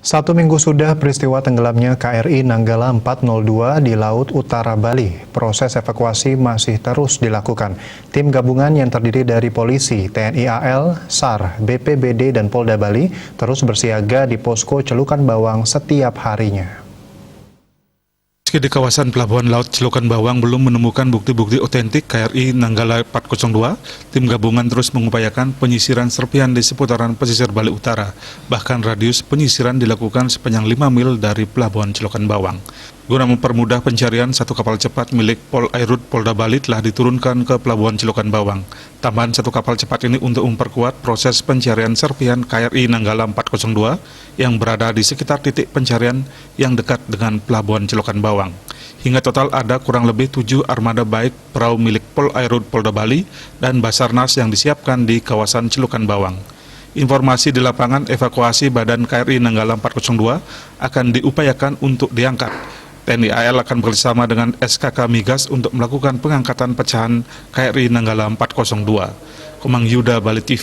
1 minggu sudah peristiwa tenggelamnya KRI Nanggala 402 di Laut Utara Bali. Proses evakuasi masih terus dilakukan. Tim gabungan yang terdiri dari polisi, TNI AL, SAR, BPBD, dan Polda Bali terus bersiaga di posko Celukan Bawang setiap harinya. Meski di kawasan Pelabuhan Laut Celukan Bawang belum menemukan bukti-bukti otentik KRI Nanggala 402, tim gabungan terus mengupayakan penyisiran serpihan di seputaran pesisir Bali Utara. Bahkan radius penyisiran dilakukan sepanjang 5 mil dari Pelabuhan Celukan Bawang. Guna mempermudah pencarian, satu kapal cepat milik Pol Airut Polda Bali telah diturunkan ke Pelabuhan Celukan Bawang. Tambahan satu kapal cepat ini untuk memperkuat proses pencarian serpihan KRI Nanggala 402 yang berada di sekitar titik pencarian yang dekat dengan Pelabuhan Celukan Bawang. Hingga total ada kurang lebih 7 armada baik perahu milik Pol Airut Polda Bali dan Basarnas yang disiapkan di kawasan Celukan Bawang. Informasi di lapangan, evakuasi badan KRI Nanggala 402 akan diupayakan untuk diangkat. TNI AL akan bekerjasama dengan SKK Migas untuk melakukan pengangkatan pecahan KRI Nanggala 402. Komang Yuda, Bali TV.